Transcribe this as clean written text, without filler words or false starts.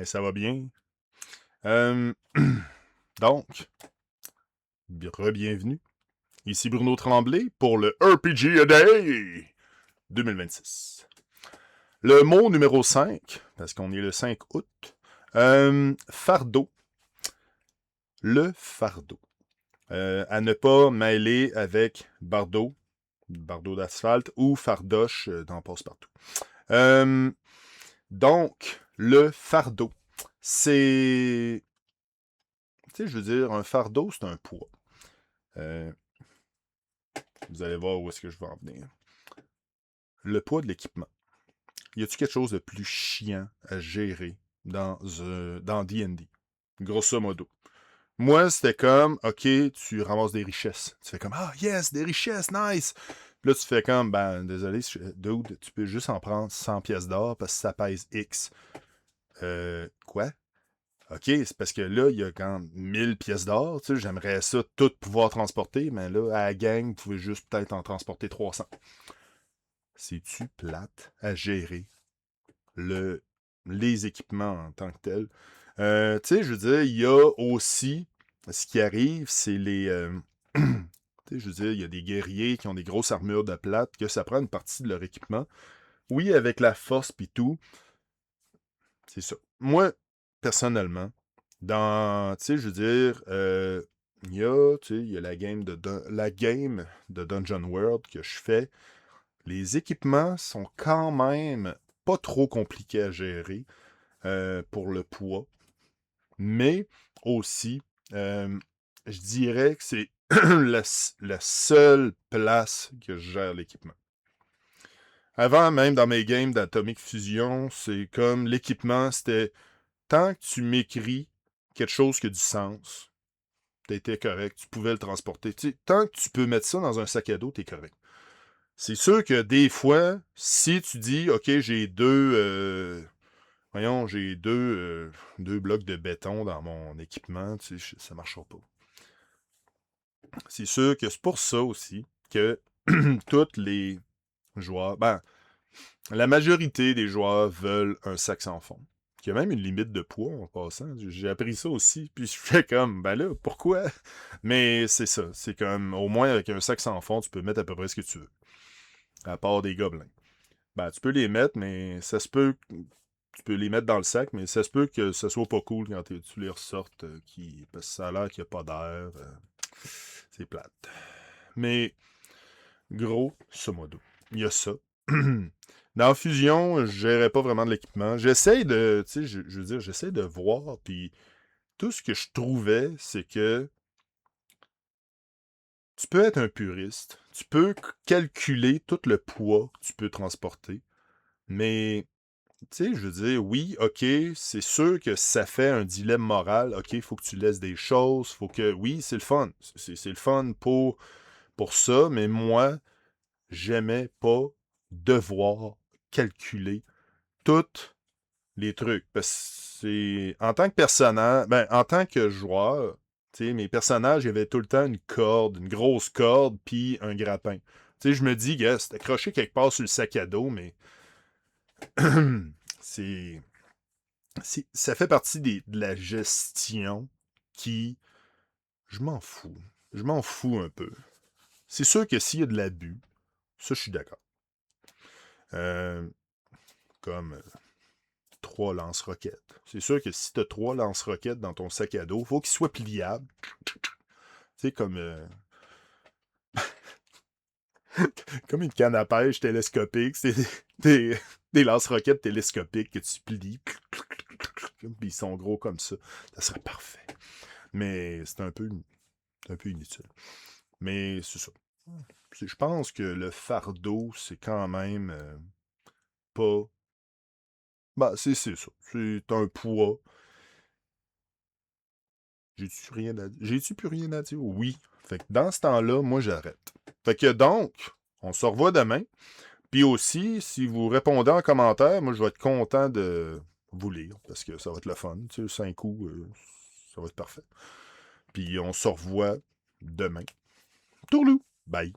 Ça va bien. Euh, donc, re-bienvenue. Ici Bruno Tremblay pour le RPG A Day 2026. Le mot numéro 5, parce qu'on est le 5 août, fardeau. Le fardeau. À ne pas mêler avec bardeau d'asphalte ou fardoche dans Passe-Partout. Donc, le fardeau. C'est... Tu sais, je veux dire, un fardeau, c'est un poids. Vous allez voir où est-ce que je vais en venir. Le poids de l'équipement. Y a-t-il quelque chose de plus chiant à gérer dans D&D? Grosso modo. Moi, c'était comme, OK, tu ramasses des richesses. Tu fais comme, ah, yes, des richesses, nice! Puis là, tu fais comme, ben, désolé, dude, tu peux juste en prendre 100 pièces d'or parce que ça pèse X. Quoi? OK, c'est parce que là, il y a quand même 1000 pièces d'or. Tu sais, j'aimerais ça tout pouvoir transporter, mais là, à la gang, vous pouvez juste peut-être en transporter 300. C'est-tu plate à gérer les équipements en tant que tels? Tu sais, je veux dire, il y a aussi, ce qui arrive, c'est les... tu sais, je veux dire, il y a des guerriers qui ont des grosses armures de plate, que ça prend une partie de leur équipement. Oui, avec la force pis tout, c'est ça. Moi, personnellement, tu sais, je veux dire, il y a la game de Dungeon World que je fais. Les équipements sont quand même pas trop compliqués à gérer pour le poids. Mais aussi, euh, je dirais que c'est la seule place que je gère l'équipement. Avant, même dans mes games d'Atomic Fusion, c'est comme l'équipement, c'était tant que tu m'écris quelque chose qui a du sens, t'étais correct, tu pouvais le transporter. Tu sais, tant que tu peux mettre ça dans un sac à dos, t'es correct. C'est sûr que des fois, si tu dis, OK, j'ai deux blocs de béton dans mon équipement, tu sais, ça marchera pas. C'est sûr que c'est pour ça aussi que tous les joueurs, la majorité des joueurs veulent un sac sans fond. Il y a même une limite de poids en passant. J'ai appris ça aussi, puis je fais comme, ben là, pourquoi? Mais c'est ça, c'est comme, au moins avec un sac sans fond, tu peux mettre à peu près ce que tu veux. À part des gobelins. Ben, tu peux les mettre, mais ça se peut. Tu peux les mettre dans le sac, mais ça se peut que ça soit pas cool quand tu les ressortes. Parce que ça a l'air qu'il n'y a pas d'air. C'est plate. Mais, gros, ce modo. Il y a ça. Dans Fusion, je gérais pas vraiment de l'équipement. J'essaie de. Tu sais, je veux dire, j'essaie de voir. Puis, tout ce que je trouvais, c'est que tu peux être un puriste. Tu peux calculer tout le poids que tu peux transporter. Mais tu sais, je veux dire, oui, OK, c'est sûr que ça fait un dilemme moral. OK, il faut que tu laisses des choses, faut que... Oui, c'est le fun. C'est le fun pour ça, mais moi, j'aimais pas devoir calculer tous les trucs. Parce que c'est... En tant que personnage, en tant que joueur, tu sais, mes personnages, il y avait tout le temps une corde, une grosse corde, puis un grappin. Tu sais, je me dis, gars, c'est accroché quelque part sur le sac à dos, mais... c'est... ça fait partie de la gestion qui... Je m'en fous. Je m'en fous un peu. C'est sûr que s'il y a de l'abus, ça, je suis d'accord. Euh, comme 3 lance-roquettes. C'est sûr que si tu as 3 lance-roquettes dans ton sac à dos, il faut qu'ils soient pliables. Tu sais, comme une canne à pêche télescopique. C'est des lance-roquettes télescopiques que tu plies. Puis ils sont gros comme ça. Ça serait parfait. Mais c'est un peu inutile. Mais c'est ça. Je pense que le fardeau, c'est quand même pas... c'est ça. C'est un poids. J'ai-tu plus rien à dire? Oui. Fait que dans ce temps-là, moi, j'arrête. Fait que donc, on se revoit demain. Puis aussi, si vous répondez en commentaire, moi, je vais être content de vous lire, parce que ça va être le fun. Tu sais, 5 coups, ça va être parfait. Puis on se revoit demain. Tourlou! Bye!